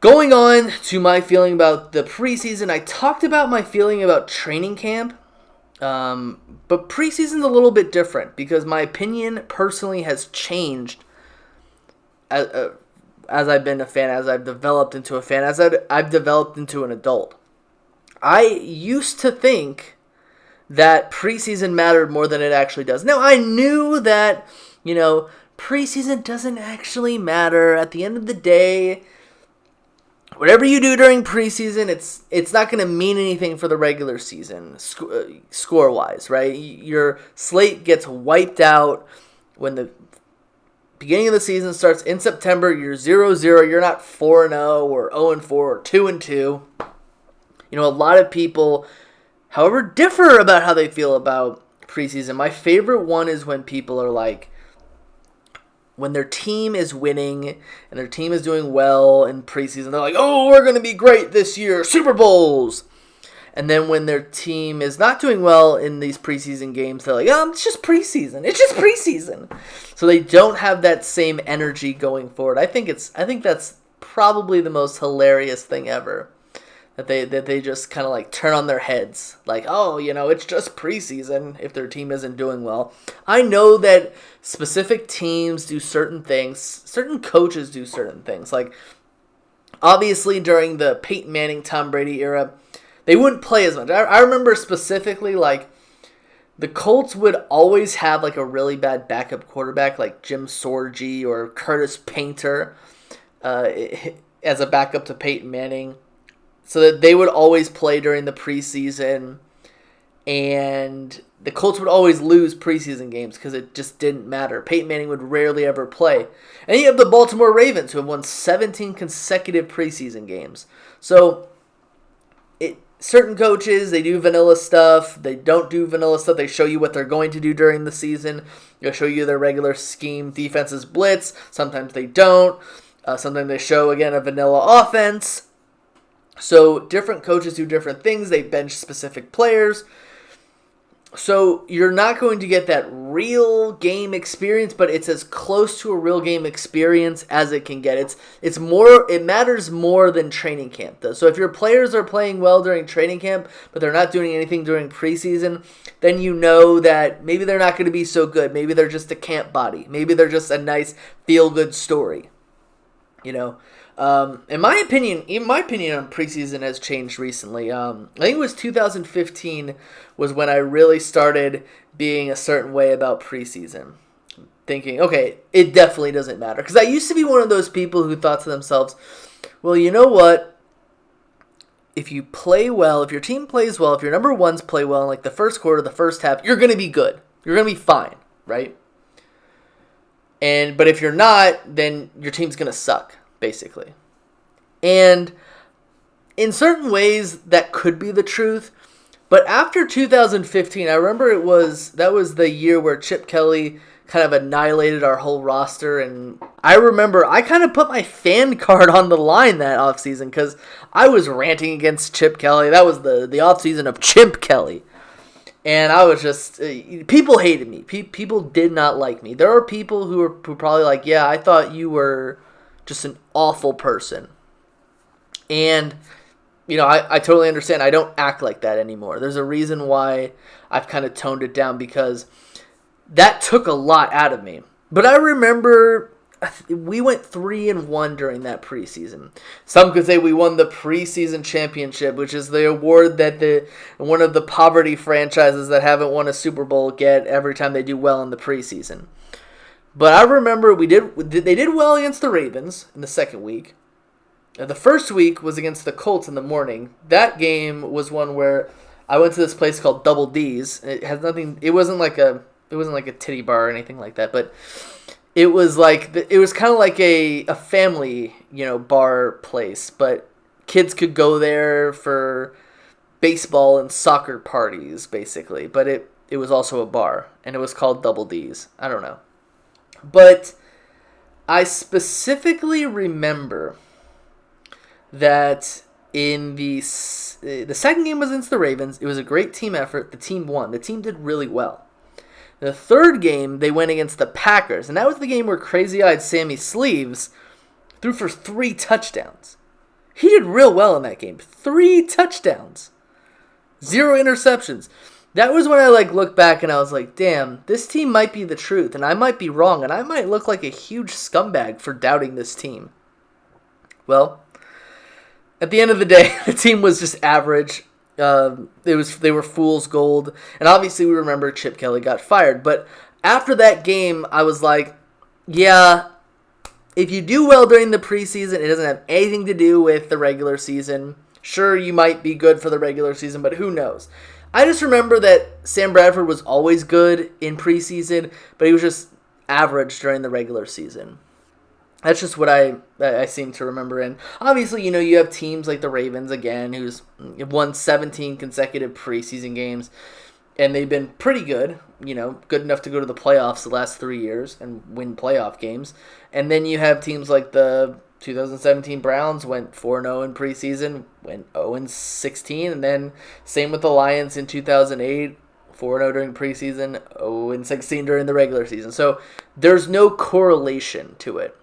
Going on to my feeling about the preseason, I talked about my feeling about training camp, but preseason's a little bit different because my opinion personally has changed as I've been a fan, as I've developed into a fan, as I've developed into an adult. I used to think that preseason mattered more than it actually does. Now, I knew that, preseason doesn't actually matter. At the end of the day, whatever you do during preseason, it's not going to mean anything for the regular season, score-wise, right? Your slate gets wiped out when the beginning of the season starts in September. You're 0-0. You're not 4-0 or 0-4 or 2-2. A lot of people, however, differ about how they feel about preseason. My favorite one is when people are like, when their team is winning and their team is doing well in preseason, they're like, oh, we're going to be great this year, Super Bowls. And then when their team is not doing well in these preseason games, they're like, oh, it's just preseason. It's just preseason. So they don't have that same energy going forward. I think that's probably the most hilarious thing ever. That they just kind of like turn on their heads. Like, oh, it's just preseason if their team isn't doing well. I know that specific teams do certain things. Certain coaches do certain things. Like, obviously during the Peyton Manning, Tom Brady era, they wouldn't play as much. I remember specifically, like, the Colts would always have like a really bad backup quarterback like Jim Sorgi or Curtis Painter as a backup to Peyton Manning. So that they would always play during the preseason, and the Colts would always lose preseason games because it just didn't matter. Peyton Manning would rarely ever play. And you have the Baltimore Ravens, who have won 17 consecutive preseason games. So certain coaches, they do vanilla stuff. They don't do vanilla stuff. They show you what they're going to do during the season. They'll show you their regular scheme. Defenses blitz. Sometimes they don't. Sometimes they show, again, a vanilla offense. So different coaches do different things. They bench specific players. So you're not going to get that real game experience, but it's as close to a real game experience as it can get. It matters more than training camp does. So if your players are playing well during training camp, but they're not doing anything during preseason, then you know that maybe they're not going to be so good. Maybe they're just a camp body. Maybe they're just a nice feel-good story. In my opinion on preseason has changed recently. I think it was 2015 was when I really started being a certain way about preseason. Thinking, okay, it definitely doesn't matter. Because I used to be one of those people who thought to themselves, well, you know what? If you play well, if your team plays well, if your number ones play well in like the first quarter, the first half, you're going to be good. You're going to be fine, right? But if you're not, then your team's going to suck. Basically. And in certain ways, that could be the truth. But after 2015, I remember that was the year where Chip Kelly kind of annihilated our whole roster. And I remember I kind of put my fan card on the line that offseason because I was ranting against Chip Kelly. That was the offseason of Chimp Kelly. And I was just, people hated me. People did not like me. There are people who are probably like, yeah, I thought you were just an awful person. And, I totally understand. I don't act like that anymore. There's a reason why I've kind of toned it down because that took a lot out of me. But I remember we went 3-1 during that preseason. Some could say we won the preseason championship, which is the award that one of the poverty franchises that haven't won a Super Bowl get every time they do well in the preseason. But I remember they did well against the Ravens in the second week. The first week was against the Colts in the morning. That game was one where I went to this place called Double D's. It wasn't like a titty bar or anything like that, but it was kind of like a family, bar place, but kids could go there for baseball and soccer parties basically, but it was also a bar and it was called Double D's. I don't know. But I specifically remember that in the second game was against the Ravens. It was a great team effort. The team won. The team did really well. The third game, they went against the Packers, and that was the game where crazy-eyed Sammy Sleeves threw for 3 touchdowns. He did real well in that game. 3 touchdowns. 0 interceptions. That was when I looked back and I was like, damn, this team might be the truth, and I might be wrong, and I might look like a huge scumbag for doubting this team. Well, at the end of the day, the team was just average. They were fool's gold, and obviously we remember Chip Kelly got fired. But after that game, I was like, yeah, if you do well during the preseason, it doesn't have anything to do with the regular season. Sure, you might be good for the regular season, but who knows? I just remember that Sam Bradford was always good in preseason, but he was just average during the regular season. That's just what I seem to remember. And obviously, you have teams like the Ravens again, who's won 17 consecutive preseason games, and they've been pretty good, good enough to go to the playoffs the last 3 years and win playoff games. And then you have teams like the 2017 Browns went 4-0 in preseason, went 0-16, and then same with the Lions in 2008, 4-0 during preseason, 0-16 during the regular season. So there's no correlation to it.